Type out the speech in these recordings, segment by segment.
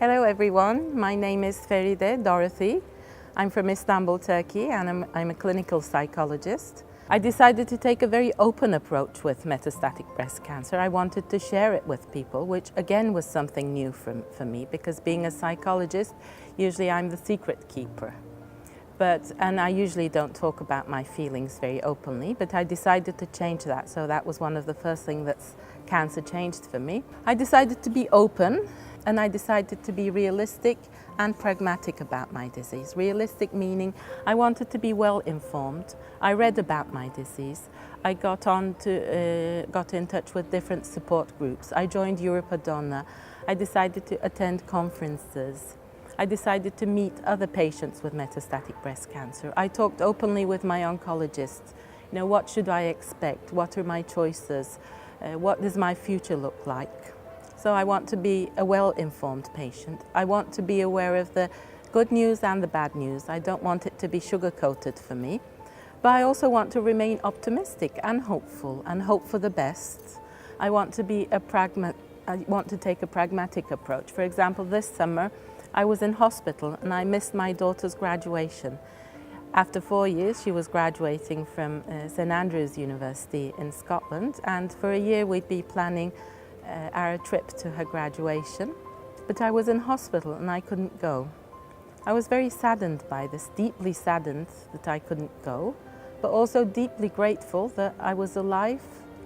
Hello everyone, my name is Feride Dorothy. I'm from Istanbul, Turkey, and I'm a clinical psychologist. I decided to take a very open approach with metastatic breast cancer. I wanted to share it with people, which again was something new for me, because being a psychologist, usually I'm the secret keeper. And I usually don't talk about my feelings very openly, but I decided to change that. So that was one of the first things that cancer changed for me. I decided to be open, and I decided to be realistic and pragmatic about my disease. Realistic meaning I wanted to be well informed. I read about my disease. I got in touch with different support groups. I joined EUROPA DONNA. I decided to attend conferences. I decided to meet other patients with metastatic breast cancer. I talked openly with my oncologist. What should I expect? What are my choices? What does my future look like? So I want to be a well-informed patient. I want to be aware of the good news and the bad news. I don't want it to be sugar-coated for me. But I also want to remain optimistic and hopeful and hope for the best. I want to take a pragmatic approach. For example, this summer, I was in hospital and I missed my daughter's graduation. After 4 years, she was graduating from St Andrews University in Scotland, and for a year we'd be planning our trip to her graduation. But I was in hospital and I couldn't go. I was very saddened by this, deeply saddened that I couldn't go, but also deeply grateful that I was alive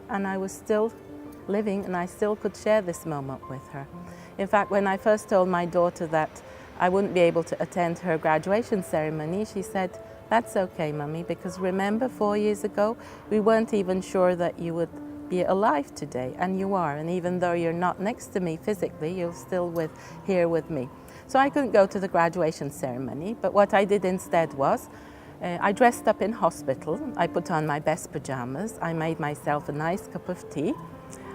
and I was still living and I still could share this moment with her. In fact, when I first told my daughter that I wouldn't be able to attend her graduation ceremony, she said, "That's okay, Mummy, because remember 4 years ago, we weren't even sure that you would be alive today, and you are. And even though you're not next to me physically, you're still here with me." So I couldn't go to the graduation ceremony, but what I did instead was, I dressed up in hospital. I put on my best pajamas. I made myself a nice cup of tea.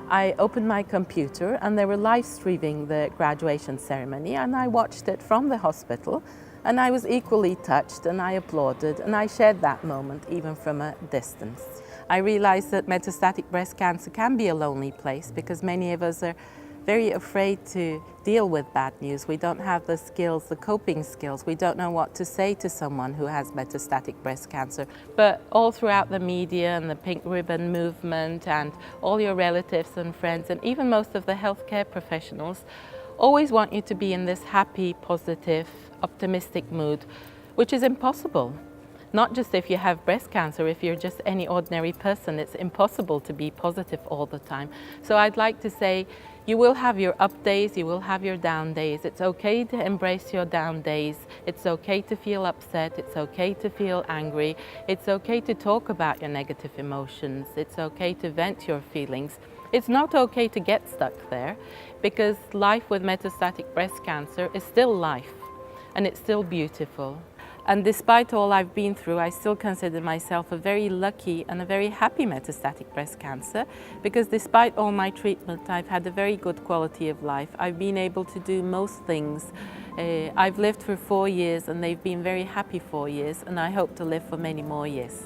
I opened my computer and they were live streaming the graduation ceremony, and I watched it from the hospital, and I was equally touched and I applauded and I shared that moment even from a distance. I realized that metastatic breast cancer can be a lonely place because many of us are very afraid to deal with bad news. We don't have the skills, the coping skills. We don't know what to say to someone who has metastatic breast cancer. But all throughout the media and the pink ribbon movement and all your relatives and friends and even most of the healthcare professionals always want you to be in this happy, positive, optimistic mood, which is impossible. Not just if you have breast cancer, if you're just any ordinary person, it's impossible to be positive all the time. So I'd like to say, you will have your up days, you will have your down days. It's okay to embrace your down days. It's okay to feel upset. It's okay to feel angry. It's okay to talk about your negative emotions. It's okay to vent your feelings. It's not okay to get stuck there, because life with metastatic breast cancer is still life, and it's still beautiful. And despite all I've been through, I still consider myself a very lucky and a very happy metastatic breast cancer, because despite all my treatment, I've had a very good quality of life. I've been able to do most things. I've lived for 4 years, and they've been very happy 4 years, and I hope to live for many more years.